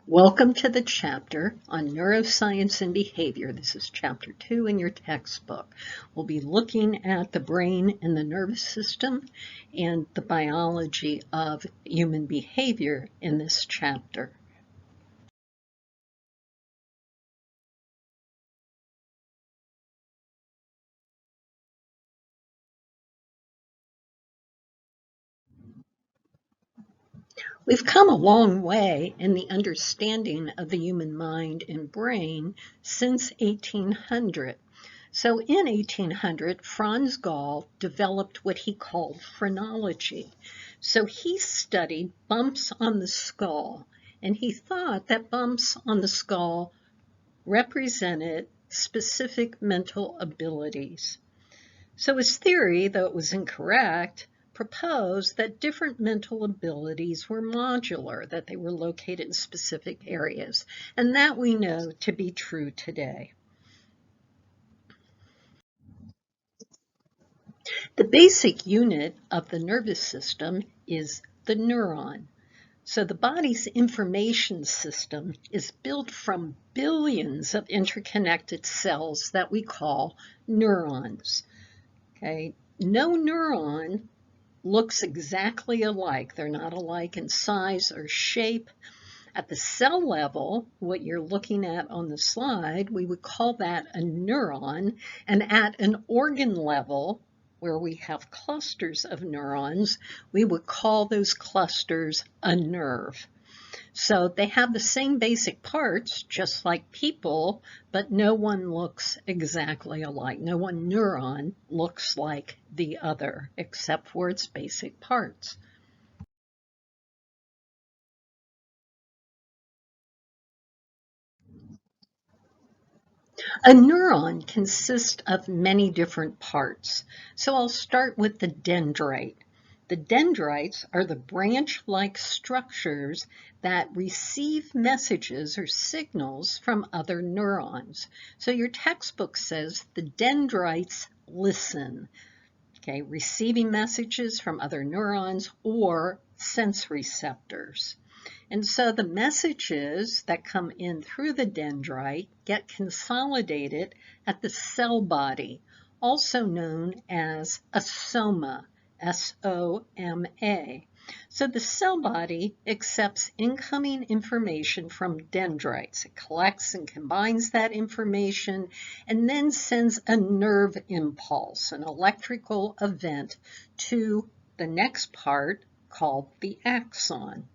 Welcome to the chapter on neuroscience and behavior. This is chapter 2 in your textbook. We'll be looking at the brain and the nervous system and the biology of human behavior in this chapter. We've come a long way in the understanding of the human mind and brain since 1800. So in 1800, Franz Gall developed what he called phrenology. So he studied bumps on the skull, and he thought that bumps on the skull represented specific mental abilities. So his theory, though it was incorrect, proposed that different mental abilities were modular, that they were located in specific areas, and that we know to be true today. The basic unit of the nervous system is the neuron. So the body's information system is built from billions of interconnected cells that we call neurons. Okay? No neuron looks exactly alike. They're not alike in size or shape. At the cell level, what you're looking at on the slide, we would call that a neuron. And at an organ level, where we have clusters of neurons, we would call those clusters a nerve. So they have the same basic parts, just like people, but no one looks exactly alike. No one neuron looks like the other, except for its basic parts. A neuron consists of many different parts. So I'll start with the dendrite. The dendrites are the branch-like structures that receive messages or signals from other neurons. So your textbook says the dendrites listen, okay, receiving messages from other neurons or sense receptors. And so the messages that come in through the dendrite get consolidated at the cell body, also known as a soma, S-O-M-A. So the cell body accepts incoming information from dendrites. It collects and combines that information and then sends a nerve impulse, an electrical event, to the next part called the axon.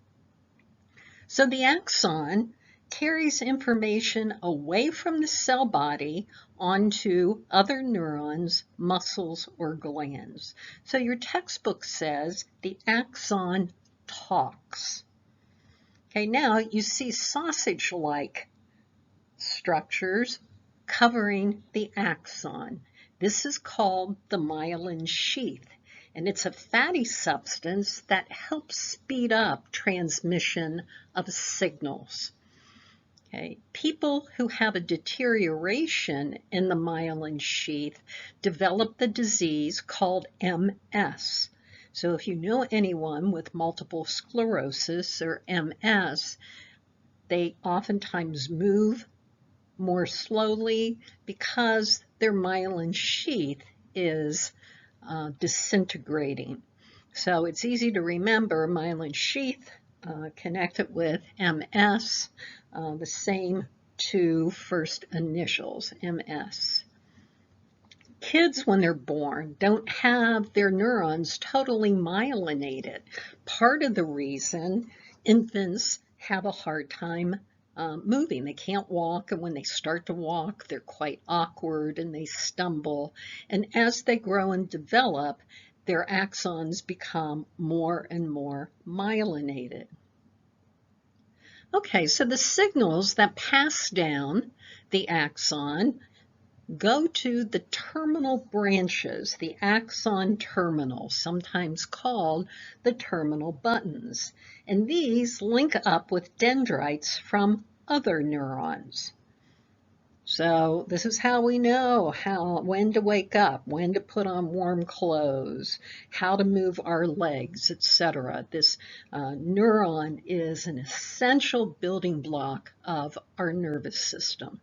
So the axon carries information away from the cell body onto other neurons, muscles, or glands. So your textbook says the axon talks. Okay, now you see sausage-like structures covering the axon. This is called the myelin sheath, and it's a fatty substance that helps speed up transmission of signals. Okay. People who have a deterioration in the myelin sheath develop the disease called MS. So if you know anyone with multiple sclerosis or MS, they oftentimes move more slowly because their myelin sheath is disintegrating. So it's easy to remember myelin sheath connected with MS, the same two first initials, MS. Kids, when they're born, don't have their neurons totally myelinated. Part of the reason infants have a hard time moving. They can't walk, and when they start to walk, they're quite awkward and they stumble. And as they grow and develop, their axons become more and more myelinated. Okay, so the signals that pass down the axon go to the terminal branches, the axon terminals, sometimes called the terminal buttons. And these link up with dendrites from other neurons. So this is how we know when to wake up, when to put on warm clothes, how to move our legs, etc. This neuron is an essential building block of our nervous system.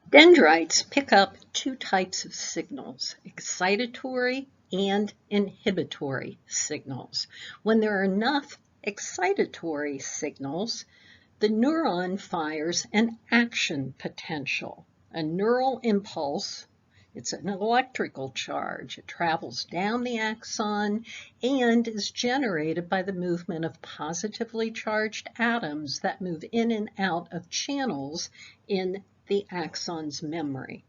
Dendrites pick up two types of signals, excitatory and inhibitory signals. When there are enough excitatory signals, the neuron fires an action potential, a neural impulse. It's an electrical charge. It travels down the axon and is generated by the movement of positively charged atoms that move in and out of channels in the axon's memory.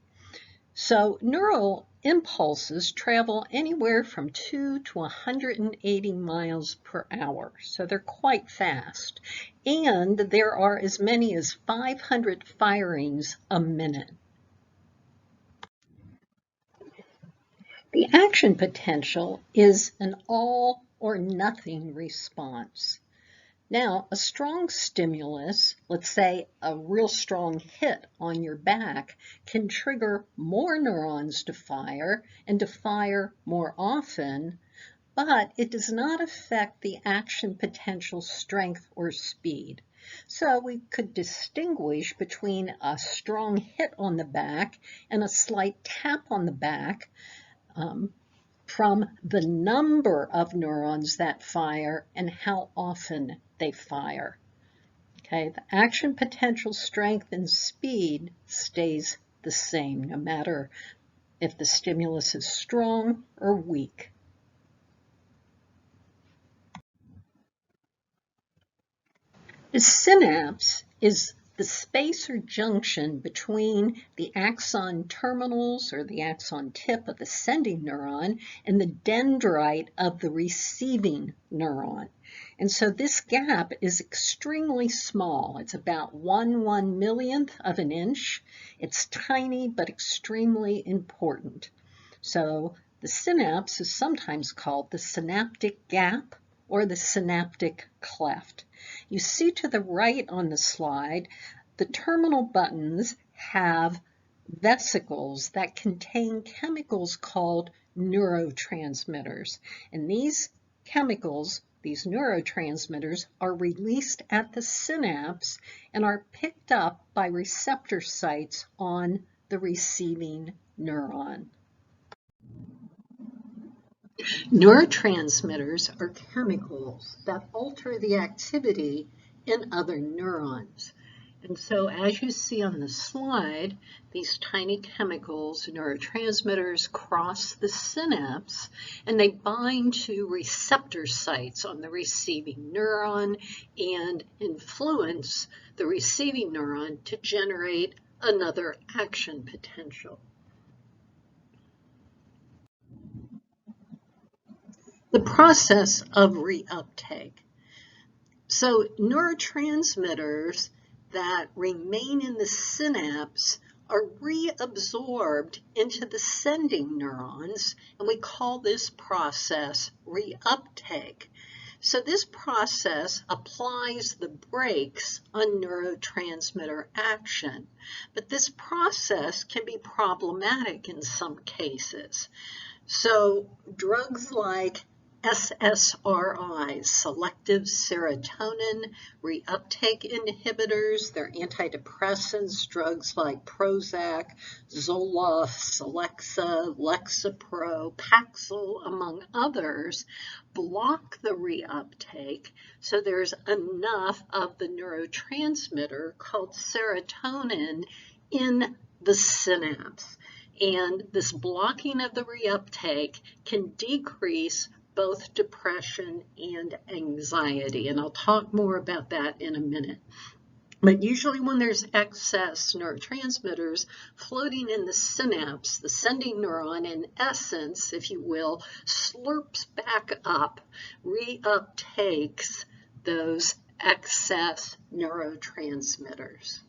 So neural impulses travel anywhere from 2 to 180 miles per hour. So they're quite fast. And there are as many as 500 firings a minute. The action potential is an all or nothing response. Now, a strong stimulus, let's say a real strong hit on your back, can trigger more neurons to fire and to fire more often, but it does not affect the action potential strength or speed. So we could distinguish between a strong hit on the back and a slight tap on the back from the number of neurons that fire and how often they fire. Okay, the action potential strength and speed stays the same no matter if the stimulus is strong or weak. The synapse is the space or junction between the axon terminals or the axon tip of the sending neuron and the dendrite of the receiving neuron. And so this gap is extremely small. It's about 1/1,000,000th of an inch. It's tiny but extremely important. So the synapse is sometimes called the synaptic gap or the synaptic cleft. You see to the right on the slide, the terminal buttons have vesicles that contain chemicals called neurotransmitters. And these chemicals, these neurotransmitters, are released at the synapse and are picked up by receptor sites on the receiving neuron. Neurotransmitters are chemicals that alter the activity in other neurons. And so as you see on the slide, these tiny chemicals, neurotransmitters, cross the synapse and they bind to receptor sites on the receiving neuron and influence the receiving neuron to generate another action potential. The process of reuptake. So neurotransmitters that remain in the synapse are reabsorbed into the sending neurons, and we call this process reuptake. So this process applies the brakes on neurotransmitter action, but this process can be problematic in some cases. So drugs like SSRIs, selective serotonin reuptake inhibitors, they're antidepressants, drugs like Prozac, Zoloft, Celexa, Lexapro, Paxil, among others, block the reuptake so there's enough of the neurotransmitter called serotonin in the synapse. And this blocking of the reuptake can decrease both depression and anxiety. And I'll talk more about that in a minute. But usually when there's excess neurotransmitters floating in the synapse, the sending neuron, in essence, if you will, slurps back up, reuptakes those excess neurotransmitters.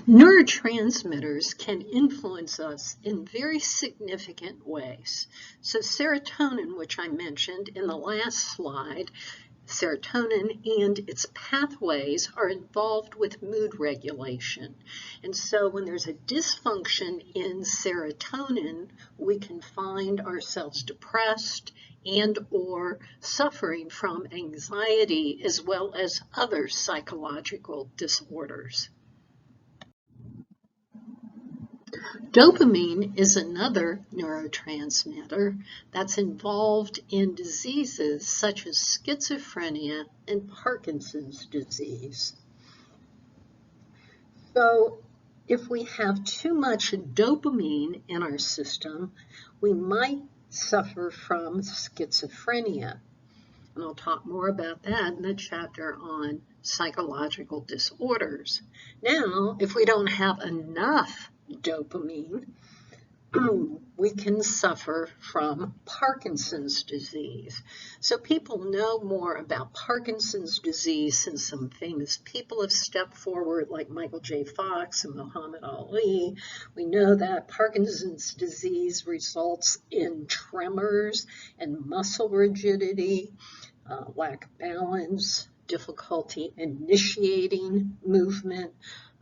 Neurotransmitters can influence us in very significant ways. So serotonin, which I mentioned in the last slide, serotonin and its pathways are involved with mood regulation. And so when there's a dysfunction in serotonin, we can find ourselves depressed and or suffering from anxiety as well as other psychological disorders. Dopamine is another neurotransmitter that's involved in diseases such as schizophrenia and Parkinson's disease. So if we have too much dopamine in our system, we might suffer from schizophrenia. And I'll talk more about that in the chapter on psychological disorders. Now, if we don't have enough dopamine, we can suffer from Parkinson's disease. So people know more about Parkinson's disease since some famous people have stepped forward like Michael J. Fox and Muhammad Ali. We know that Parkinson's disease results in tremors and muscle rigidity, lack of balance, difficulty initiating movement.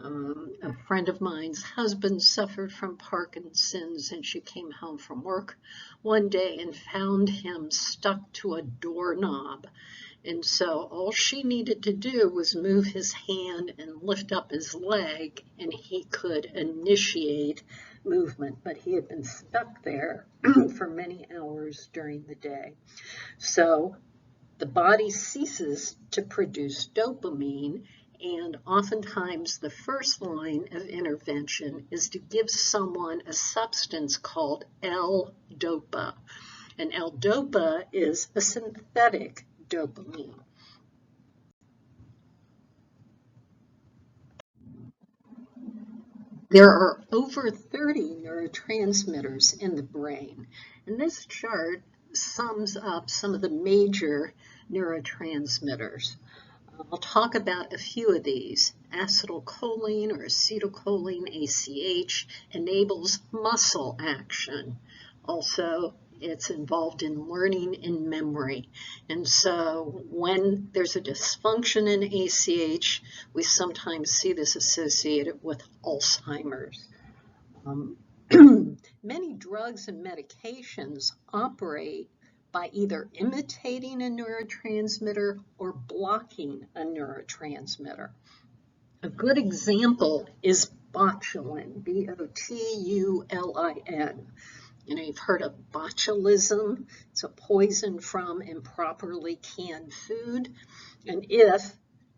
A friend of mine's husband suffered from Parkinson's, and she came home from work one day and found him stuck to a doorknob. And so all she needed to do was move his hand and lift up his leg, and he could initiate movement. But he had been stuck there for many hours during the day. So the body ceases to produce dopamine, and oftentimes the first line of intervention is to give someone a substance called L-DOPA. And L-DOPA is a synthetic dopamine. There are over 30 neurotransmitters in the brain, and this chart sums up some of the major neurotransmitters. I'll talk about a few of these. Acetylcholine or acetylcholine, ACH, enables muscle action. Also, it's involved in learning and memory. And so when there's a dysfunction in ACH, we sometimes see this associated with Alzheimer's. Many drugs and medications operate by either imitating a neurotransmitter or blocking a neurotransmitter. A good example is botulin, B-O-T-U-L-I-N. You've heard of botulism. It's a poison from improperly canned food. And if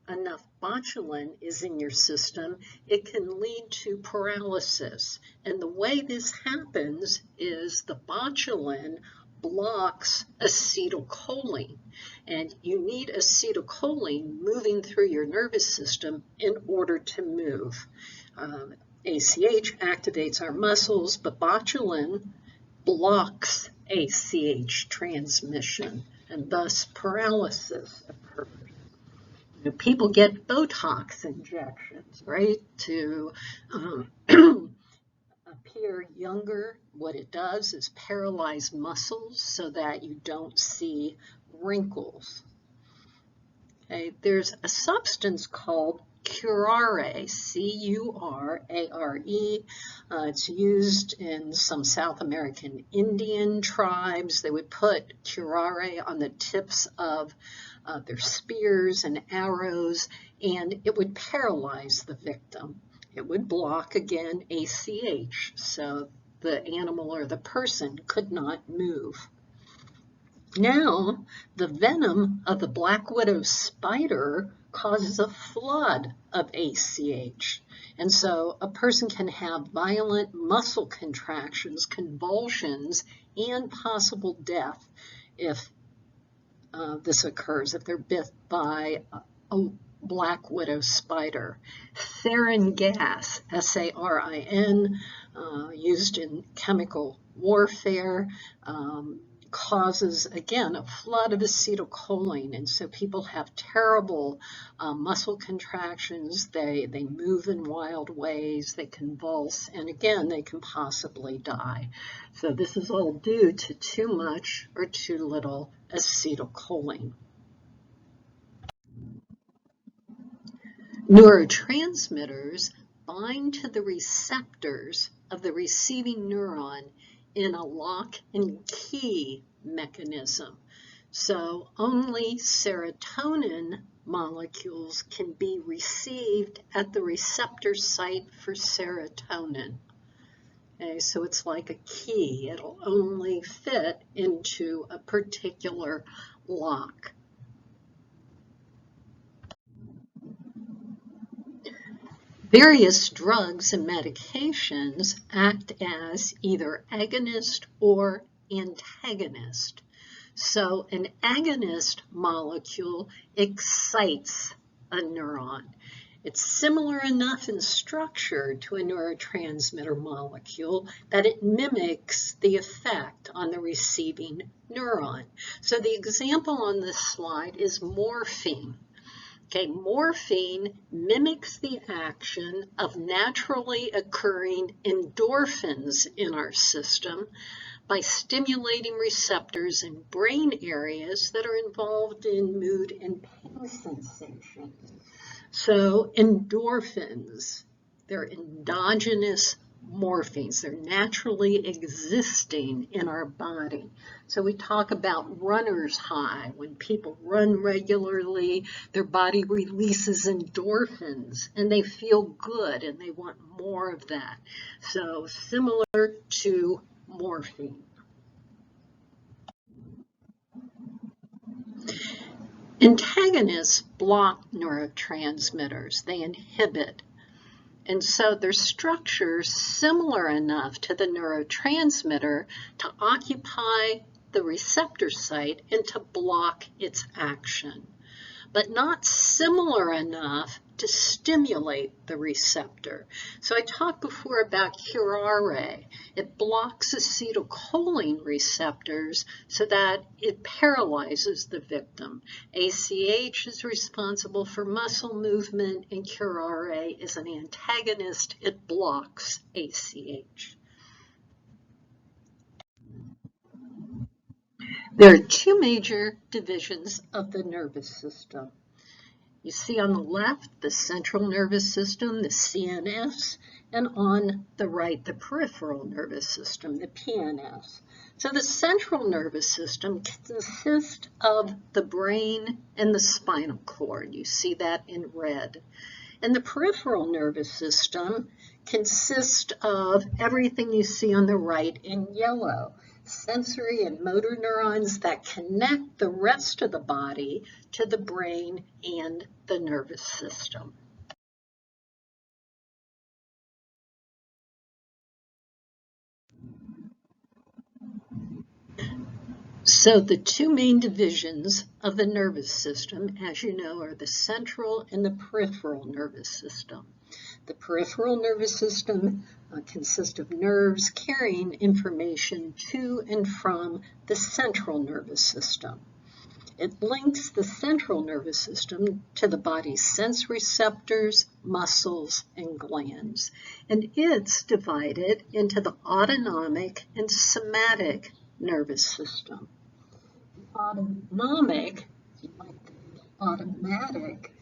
enough botulin is in your system, it can lead to paralysis. And the way this happens is the botulin blocks acetylcholine, and you need acetylcholine moving through your nervous system in order to move. ACH activates our muscles, but botulin blocks ACH transmission, and thus paralysis occurs. People get Botox injections, right, to appear younger. What it does is paralyze muscles so that you don't see wrinkles. Okay, there's a substance called curare, C-U-R-A-R-E. It's used in some South American Indian tribes. They would put curare on the tips of their spears and arrows, and it would paralyze the victim. It would block, again, ACH, so the animal or the person could not move. Now, the venom of the black widow spider causes a flood of ACH. And so a person can have violent muscle contractions, convulsions, and possible death if this occurs, if they're bit by a black widow spider. Sarin gas, S-A-R-I-N, used in chemical warfare, causes, again, a flood of acetylcholine. And so people have terrible muscle contractions. They move in wild ways. They convulse. And again, they can possibly die. So this is all due to too much or too little acetylcholine. Neurotransmitters bind to the receptors of the receiving neuron in a lock and key mechanism. So only serotonin molecules can be received at the receptor site for serotonin. Okay, so it's like a key. It'll only fit into a particular lock. Various drugs and medications act as either agonist or antagonist. So an agonist molecule excites a neuron. It's similar enough in structure to a neurotransmitter molecule that it mimics the effect on the receiving neuron. So the example on this slide is morphine. Okay, morphine mimics the action of naturally occurring endorphins in our system by stimulating receptors in brain areas that are involved in mood and pain sensations. So endorphins, they're endogenous morphines. They're naturally existing in our body. So we talk about runner's high. When people run regularly, their body releases endorphins and they feel good and they want more of that. So similar to morphine. Antagonists block neurotransmitters. They inhibit. And so their structure is similar enough to the neurotransmitter to occupy the receptor site and to block its action, but not similar enough to stimulate the receptor. So I talked before about curare. It blocks acetylcholine receptors so that it paralyzes the victim. ACH is responsible for muscle movement, and curare is an antagonist. It blocks ACH. There are two major divisions of the nervous system. You see on the left the central nervous system, the CNS, and on the right the peripheral nervous system, the PNS. So the central nervous system consists of the brain and the spinal cord. You see that in red. And the peripheral nervous system consists of everything you see on the right in yellow. Sensory and motor neurons that connect the rest of the body to the brain and the nervous system. So the two main divisions of the nervous system, as you know, are the central and the peripheral nervous system. The peripheral nervous system consists of nerves carrying information to and from the central nervous system. It links the central nervous system to the body's sense receptors, muscles, and glands. And it's divided into the autonomic and somatic nervous system. Autonomic, like automatic,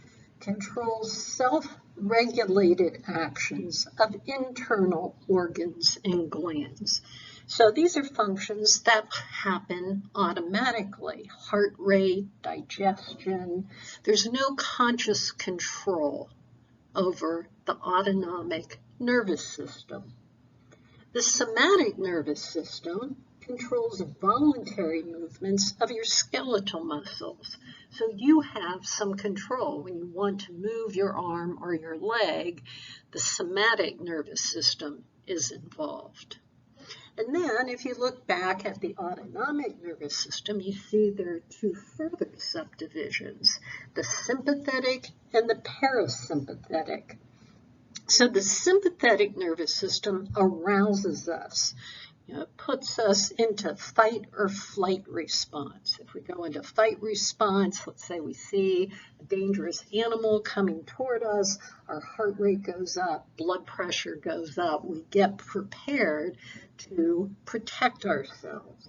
controls self-regulated actions of internal organs and glands. So these are functions that happen automatically. Heart rate, digestion. There's no conscious control over the autonomic nervous system. The somatic nervous system controls voluntary movements of your skeletal muscles. So you have some control. When you want to move your arm or your leg, the somatic nervous system is involved. And then if you look back at the autonomic nervous system, you see there are two further subdivisions, the sympathetic and the parasympathetic. So the sympathetic nervous system arouses us. It puts us into fight or flight response. If we go into fight response, let's say we see a dangerous animal coming toward us, our heart rate goes up, blood pressure goes up, we get prepared to protect ourselves.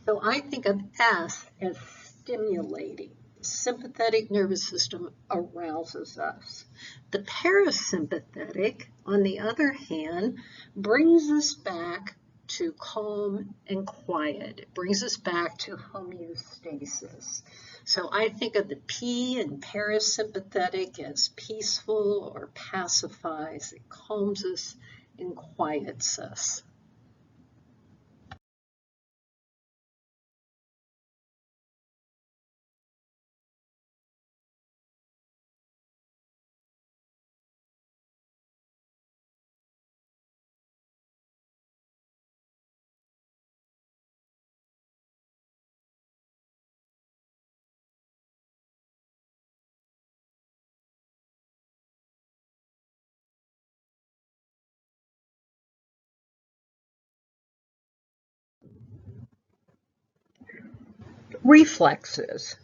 So I think of S as stimulating. The sympathetic nervous system arouses us. The parasympathetic, on the other hand, brings us back to calm and quiet. It brings us back to homeostasis. So I think of the P in parasympathetic as peaceful or pacifies. It calms us and quiets us. Reflexes.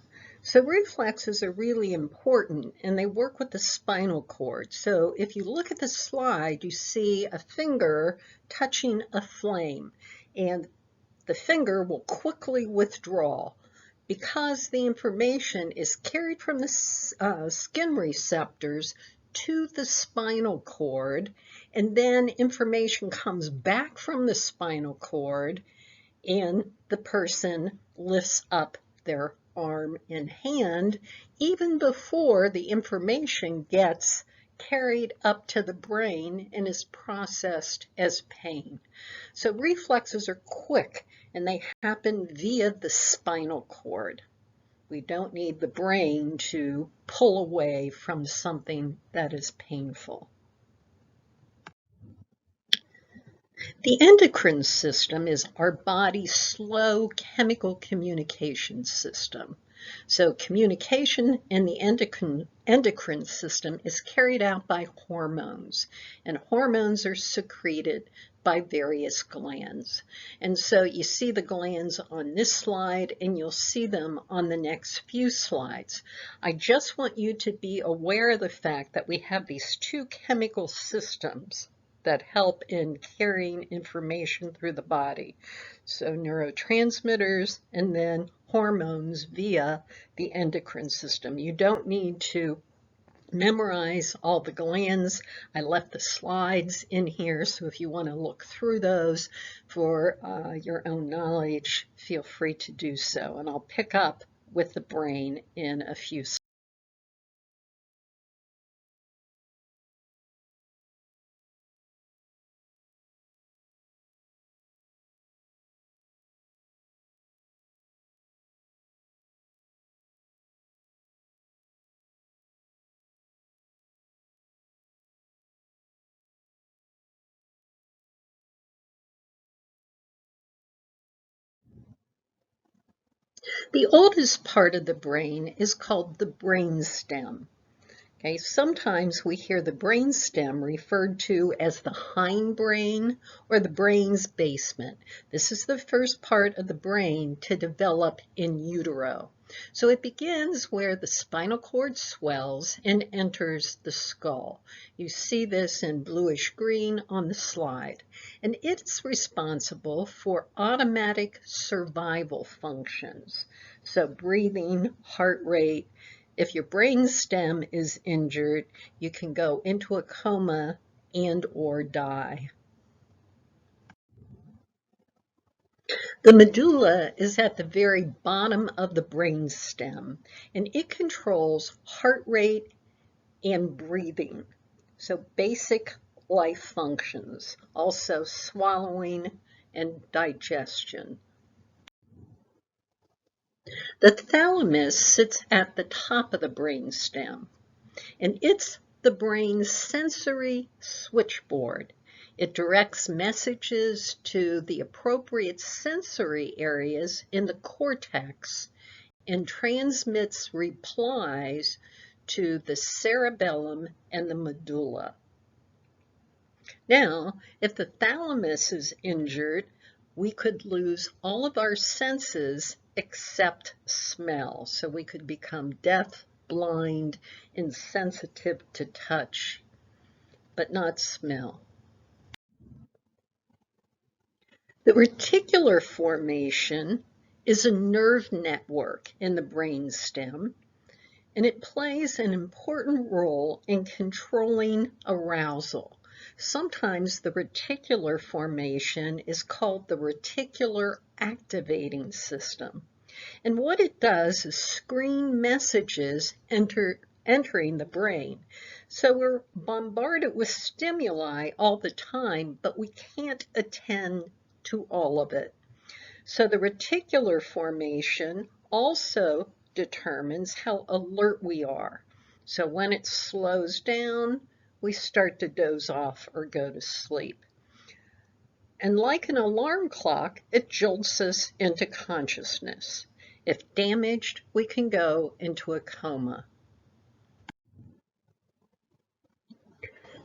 So reflexes are really important and they work with the spinal cord. So if you look at the slide, you see a finger touching a flame and the finger will quickly withdraw because the information is carried from the skin receptors to the spinal cord, and then information comes back from the spinal cord and the person lifts up their arm and hand even before the information gets carried up to the brain and is processed as pain. So reflexes are quick and they happen via the spinal cord. We don't need the brain to pull away from something that is painful. The endocrine system is our body's slow chemical communication system. So communication in the endocrine system is carried out by hormones, and hormones are secreted by various glands. And so you see the glands on this slide, and you'll see them on the next few slides. I just want you to be aware of the fact that we have these two chemical systems that help in carrying information through the body. So neurotransmitters and then hormones via the endocrine system. You don't need to memorize all the glands. I left the slides in here, so if you want to look through those for your own knowledge, feel free to do so. And I'll pick up with the brain in a few slides. The oldest part of the brain is called the brainstem. Okay, sometimes we hear the brainstem referred to as the hindbrain or the brain's basement. This is the first part of the brain to develop in utero. So it begins where the spinal cord swells and enters the skull. You see this in bluish green on the slide. And it's responsible for automatic survival functions. So breathing, heart rate. If your brain stem is injured, you can go into a coma and or die. The medulla is at the very bottom of the brain stem, and it controls heart rate and breathing. So basic life functions, also swallowing and digestion. The thalamus sits at the top of the brain stem, and it's the brain's sensory switchboard. It directs messages to the appropriate sensory areas in the cortex and transmits replies to the cerebellum and the medulla. Now, if the thalamus is injured, we could lose all of our senses except smell. So we could become deaf, blind, insensitive to touch, but not smell. The reticular formation is a nerve network in the brainstem, and it plays an important role in controlling arousal. Sometimes the reticular formation is called the reticular activating system. And what it does is screen messages entering the brain. So we're bombarded with stimuli all the time, but we can't attend to all of it. So the reticular formation also determines how alert we are. So when it slows down, we start to doze off or go to sleep. And like an alarm clock, it jolts us into consciousness. If damaged, we can go into a coma.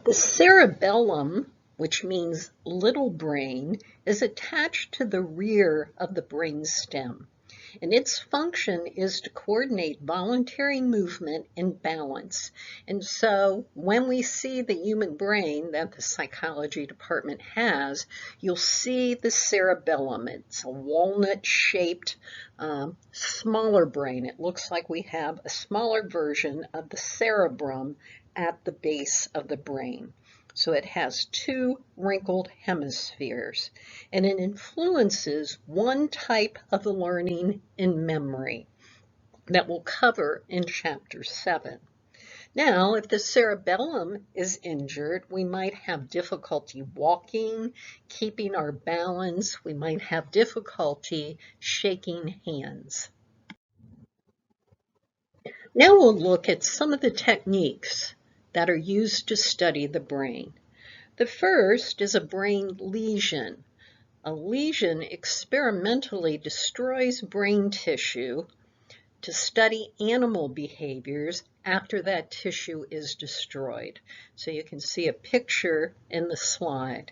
The cerebellum, which means little brain, is attached to the rear of the brainstem, and its function is to coordinate voluntary movement and balance. And so when we see the human brain that the psychology department has, you'll see the cerebellum. It's a walnut-shaped, smaller brain. It looks like we have a smaller version of the cerebrum at the base of the brain. So it has two wrinkled hemispheres, and it influences one type of learning and memory that we'll cover in Chapter 7. Now, if the cerebellum is injured, we might have difficulty walking, keeping our balance. We might have difficulty shaking hands. Now we'll look at some of the techniques that are used to study the brain. The first is a brain lesion. A lesion experimentally destroys brain tissue to study animal behaviors after that tissue is destroyed. So you can see a picture in the slide.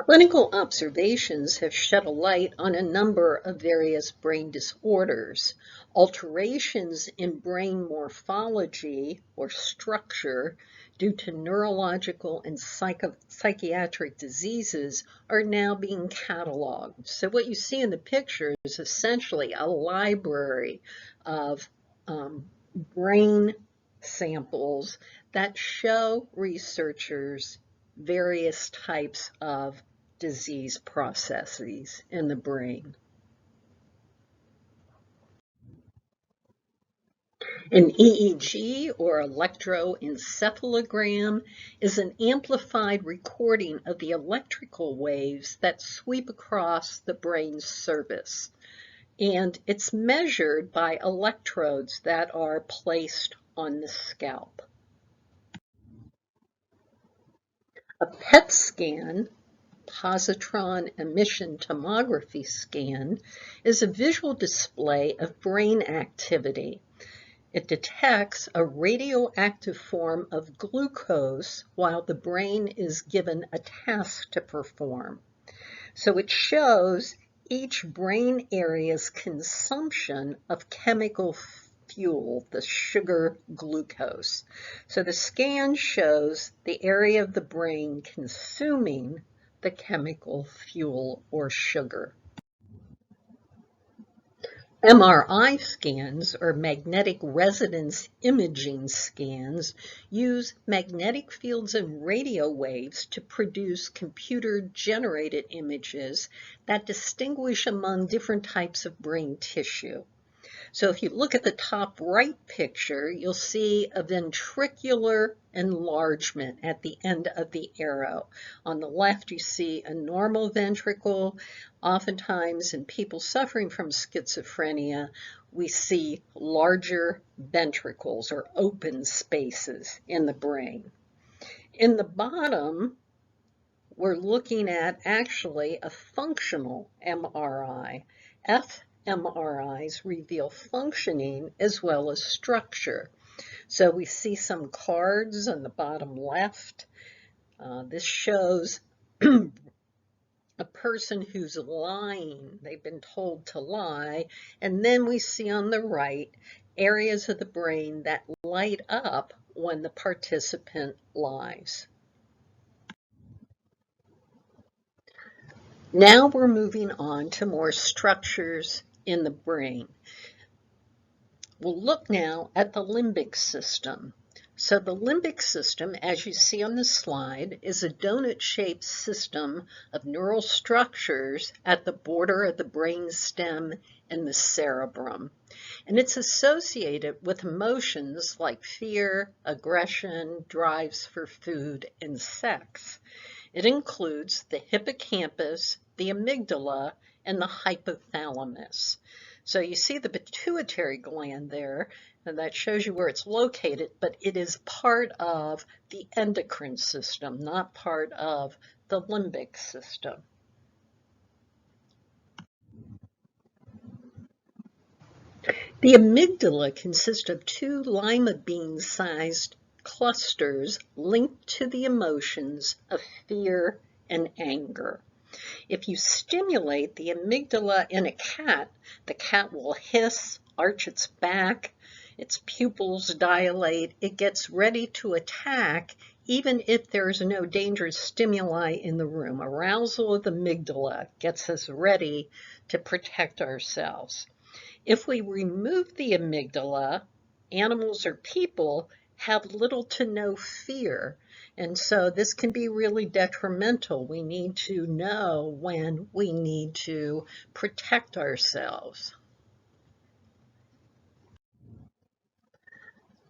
Clinical observations have shed a light on a number of various brain disorders. Alterations in brain morphology or structure due to neurological and psychiatric diseases are now being cataloged. So what you see in the picture is essentially a library of brain samples that show researchers various types of disease processes in the brain. An EEG, or electroencephalogram, is an amplified recording of the electrical waves that sweep across the brain's surface. And it's measured by electrodes that are placed on the scalp. A PET scan, positron emission tomography scan, is a visual display of brain activity. It detects a radioactive form of glucose while the brain is given a task to perform. So it shows each brain area's consumption of chemical fuel, the sugar glucose. So the scan shows the area of the brain consuming the chemical fuel or sugar. MRI scans, or magnetic resonance imaging scans, use magnetic fields and radio waves to produce computer-generated images that distinguish among different types of brain tissue. So if you look at the top right picture, you'll see a ventricular enlargement at the end of the arrow. On the left, you see a normal ventricle. Oftentimes, in people suffering from schizophrenia, we see larger ventricles or open spaces in the brain. In the bottom, we're looking at actually a functional MRI. fMRIs reveal functioning as well as structure. So we see some cards on the bottom left. This shows a person who's lying. They've been told to lie. And then we see on the right areas of the brain that light up when the participant lies. Now we're moving on to more structures in the brain. We'll look now at the limbic system. So the limbic system, as you see on the slide, is a donut-shaped system of neural structures at the border of the brain stem and the cerebrum. And it's associated with emotions like fear, aggression, drives for food, and sex. It includes the hippocampus, the amygdala, and the hypothalamus. So you see the pituitary gland there, and that shows you where it's located, but it is part of the endocrine system, not part of the limbic system. The amygdala consists of two lima bean-sized clusters linked to the emotions of fear and anger. If you stimulate the amygdala in a cat, the cat will hiss, arch its back, its pupils dilate, it gets ready to attack even if there's no dangerous stimuli in the room. Arousal of the amygdala gets us ready to protect ourselves. If we remove the amygdala, animals or people have little to no fear. And so this can be really detrimental. We need to know when we need to protect ourselves.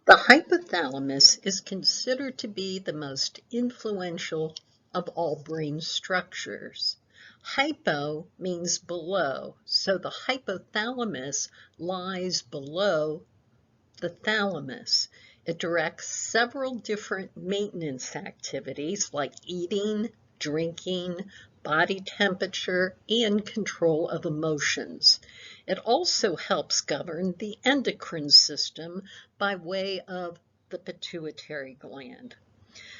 The hypothalamus is considered to be the most influential of all brain structures. Hypo means below, so the hypothalamus lies below the thalamus. It directs several different maintenance activities like eating, drinking, body temperature, and control of emotions. It also helps govern the endocrine system by way of the pituitary gland.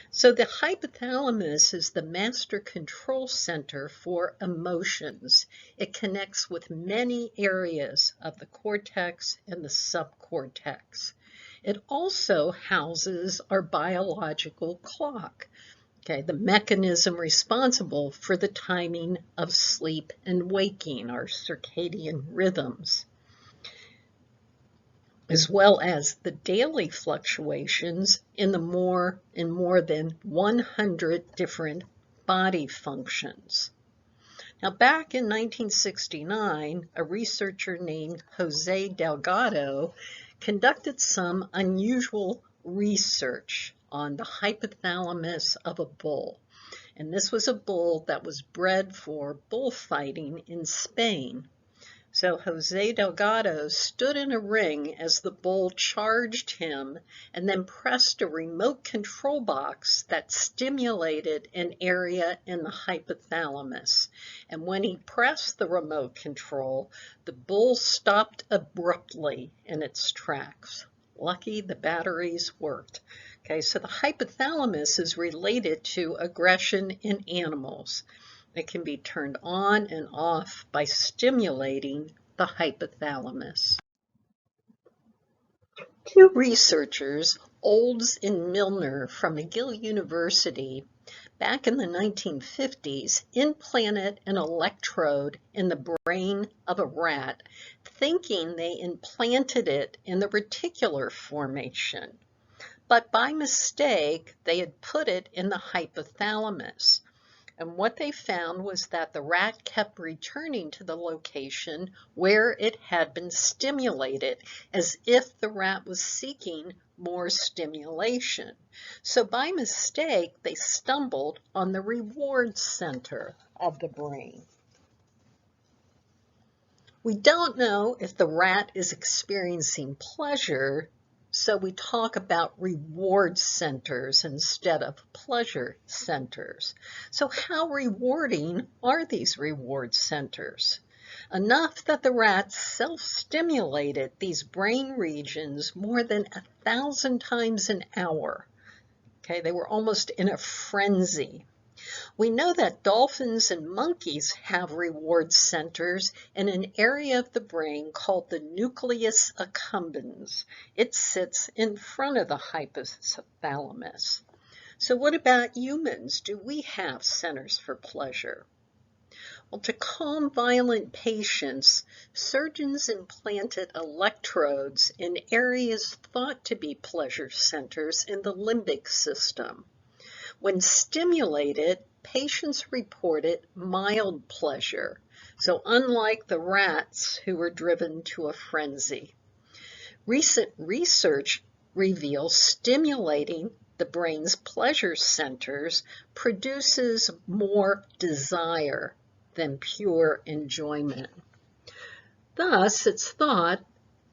So the hypothalamus is the master control center for emotions. It connects with many areas of the cortex and the subcortex. It also houses our biological clock, the mechanism responsible for the timing of sleep and waking, our circadian rhythms, as well as the daily fluctuations in more than 100 different body functions. Now, back in 1969, a researcher named Jose Delgado conducted some unusual research on the hypothalamus of a bull. And this was a bull that was bred for bullfighting in Spain. So Jose Delgado stood in a ring as the bull charged him and then pressed a remote control box that stimulated an area in the hypothalamus. And when he pressed the remote control, the bull stopped abruptly in its tracks. Lucky the batteries worked. So the hypothalamus is related to aggression in animals. It can be turned on and off by stimulating the hypothalamus. Two researchers, Olds and Milner from McGill University, back in the 1950s, implanted an electrode in the brain of a rat, thinking they implanted it in the reticular formation. But by mistake, they had put it in the hypothalamus. And what they found was that the rat kept returning to the location where it had been stimulated, as if the rat was seeking more stimulation. So by mistake, they stumbled on the reward center of the brain. We don't know if the rat is experiencing pleasure, so we talk about reward centers instead of pleasure centers. So how rewarding are these reward centers? enough that the rats self-stimulated these brain regions more than 1,000 times an hour. Okay, they were almost in a frenzy. We know that dolphins and monkeys have reward centers in an area of the brain called the nucleus accumbens. It sits in front of the hypothalamus. So what about humans? Do we have centers for pleasure? Well, to calm violent patients, surgeons implanted electrodes in areas thought to be pleasure centers in the limbic system. When stimulated, patients reported mild pleasure, so unlike the rats who were driven to a frenzy. Recent research reveals stimulating the brain's pleasure centers produces more desire than pure enjoyment. Thus, it's thought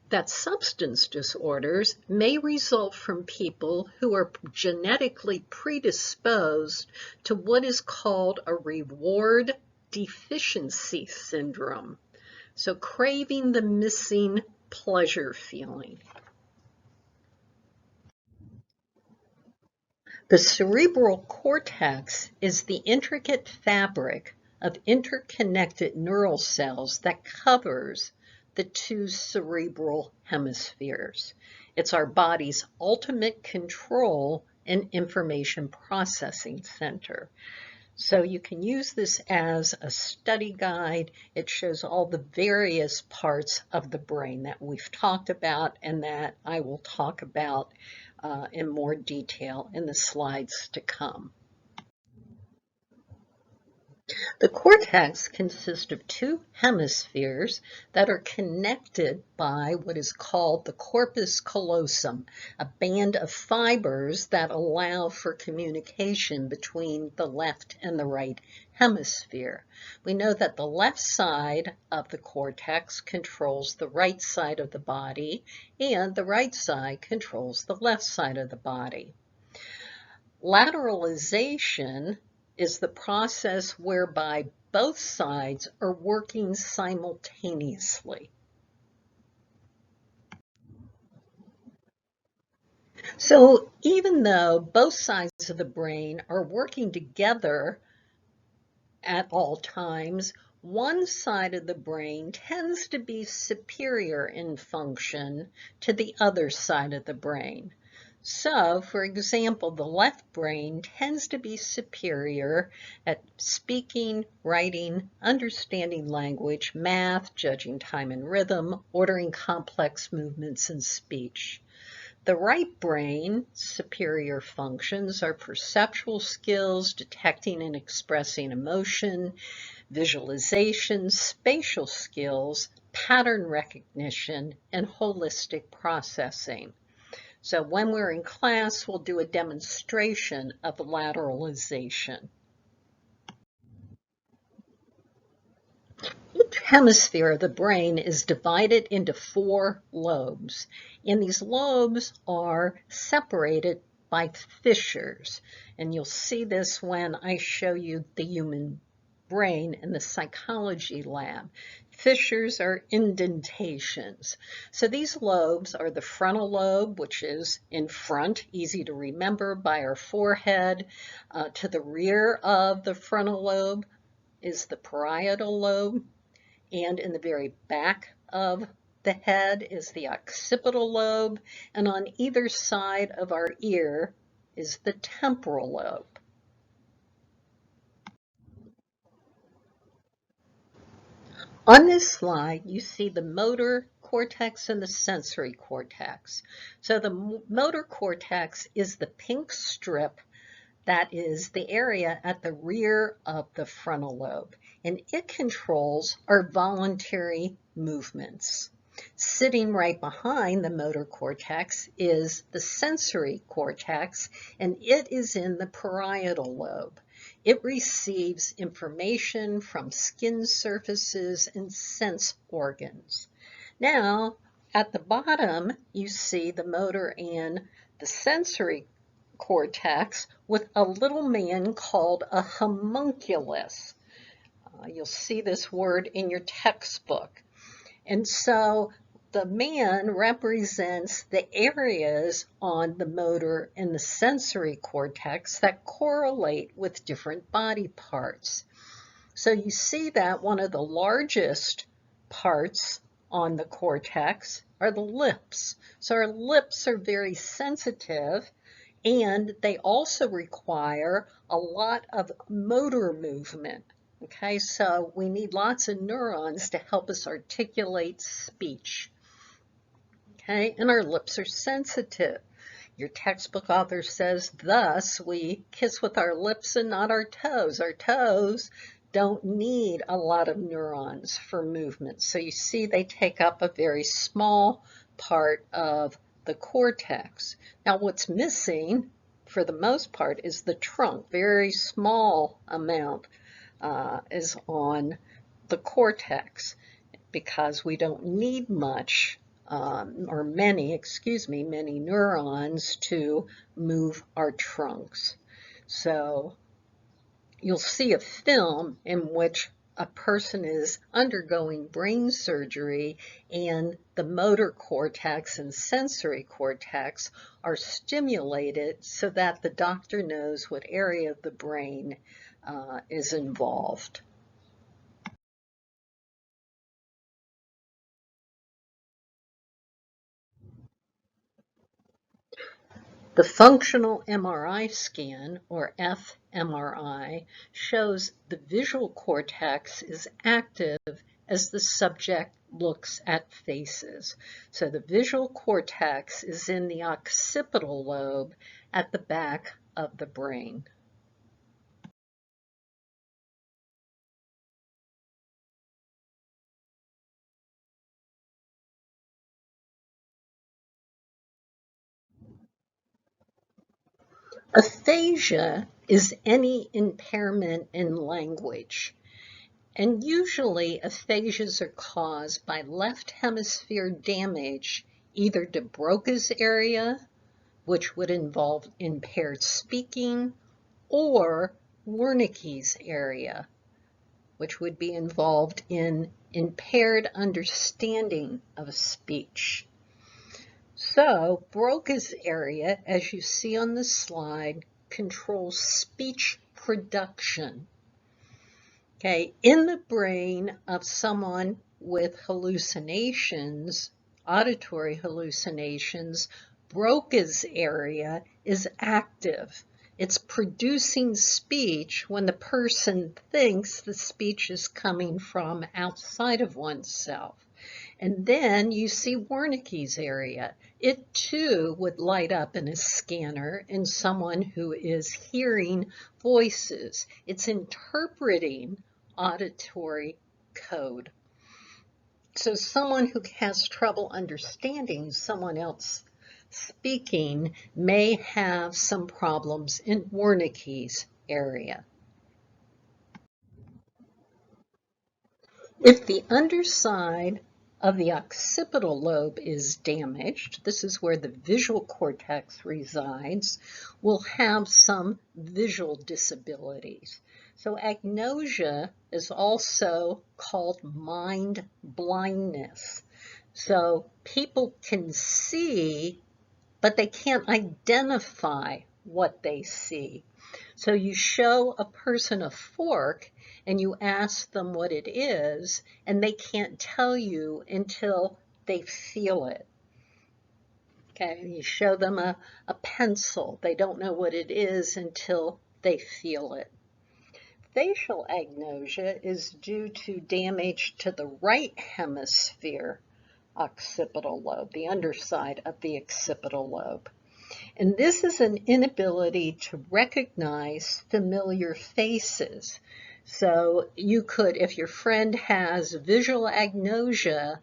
that substance disorders may result from people who are genetically predisposed to what is called a reward deficiency syndrome, so craving the missing pleasure feeling. The cerebral cortex is the intricate fabric of interconnected neural cells that covers the two cerebral hemispheres. It's our body's ultimate control and information processing center. So you can use this as a study guide. It shows all the various parts of the brain that we've talked about and that I will talk about in more detail in the slides to come. The cortex consists of two hemispheres that are connected by what is called the corpus callosum, a band of fibers that allow for communication between the left and the right hemisphere. We know that the left side of the cortex controls the right side of the body, and the right side controls the left side of the body. Lateralization is the process whereby both sides are working simultaneously. So even though both sides of the brain are working together at all times, one side of the brain tends to be superior in function to the other side of the brain. So, for example, the left brain tends to be superior at speaking, writing, understanding language, math, judging time and rhythm, ordering complex movements in speech. The right brain superior functions are perceptual skills, detecting and expressing emotion, visualization, spatial skills, pattern recognition, and holistic processing. So when we're in class, we'll do a demonstration of lateralization. Each hemisphere of the brain is divided into 4 lobes, and these lobes are separated by fissures. And you'll see this when I show you the human brain in the psychology lab. Fissures are indentations. So these lobes are the frontal lobe, which is in front, easy to remember by our forehead. To the rear of the frontal lobe is the parietal lobe, and in the very back of the head is the occipital lobe, and on either side of our ear is the temporal lobe. On this slide, you see the motor cortex and the sensory cortex. So the motor cortex is the pink strip that is the area at the rear of the frontal lobe, and it controls our voluntary movements. Sitting right behind the motor cortex is the sensory cortex, and it is in the parietal lobe. It receives information from skin surfaces and sense organs. Now, at the bottom, you see the motor and the sensory cortex with a little man called a homunculus. You'll see this word in your textbook. And so the man represents the areas on the motor and the sensory cortex that correlate with different body parts. So you see that one of the largest parts on the cortex are the lips. So our lips are very sensitive, and they also require a lot of motor movement. Okay, so we need lots of neurons to help us articulate speech. Okay, and our lips are sensitive. Your textbook author says, thus, we kiss with our lips and not our toes. Our toes don't need a lot of neurons for movement. So you see they take up a very small part of the cortex. Now what's missing, for the most part, is the trunk. Very small amount is on the cortex because we don't need much or many neurons to move our trunks. So you'll see a film in which a person is undergoing brain surgery and the motor cortex and sensory cortex are stimulated so that the doctor knows what area of the brain is involved. The functional MRI scan, or fMRI, shows the visual cortex is active as the subject looks at faces. So the visual cortex is in the occipital lobe at the back of the brain. Aphasia is any impairment in language. And usually aphasias are caused by left hemisphere damage, either to Broca's area, which would involve impaired speaking, or Wernicke's area, which would be involved in impaired understanding of speech. So Broca's area, as you see on the slide, controls speech production. Okay, in the brain of someone with hallucinations, auditory hallucinations, Broca's area is active. It's producing speech when the person thinks the speech is coming from outside of oneself. And then you see Wernicke's area. It too would light up in a scanner in someone who is hearing voices. It's interpreting auditory code. So someone who has trouble understanding someone else speaking may have some problems in Wernicke's area. If the underside of the occipital lobe is damaged, this is where the visual cortex resides, we'll have some visual disabilities. So agnosia is also called mind blindness. So people can see, but they can't identify what they see. So you show a person a fork and you ask them what it is, and they can't tell you until they feel it. Okay, you show them a pencil. They don't know what it is until they feel it. Facial agnosia is due to damage to the right hemisphere occipital lobe, the underside of the occipital lobe. And this is an inability to recognize familiar faces. So you could, if your friend has visual agnosia,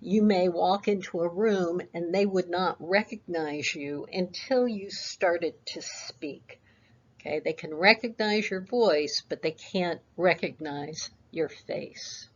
you may walk into a room and they would not recognize you until you started to speak. Okay, they can recognize your voice, but they can't recognize your face.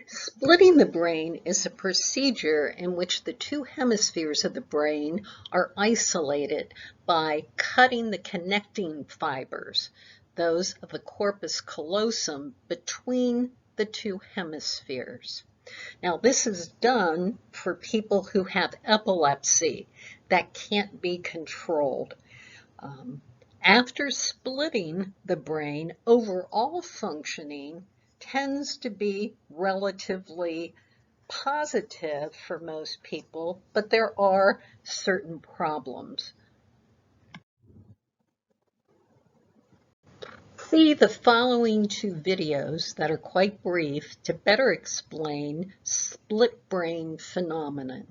Splitting the brain is a procedure in which the two hemispheres of the brain are isolated by cutting the connecting fibers, those of the corpus callosum, between the two hemispheres. Now, this is done for people who have epilepsy that can't be controlled. After splitting the brain, overall functioning tends to be relatively positive for most people, but there are certain problems. See the following two videos that are quite brief to better explain split brain phenomenon.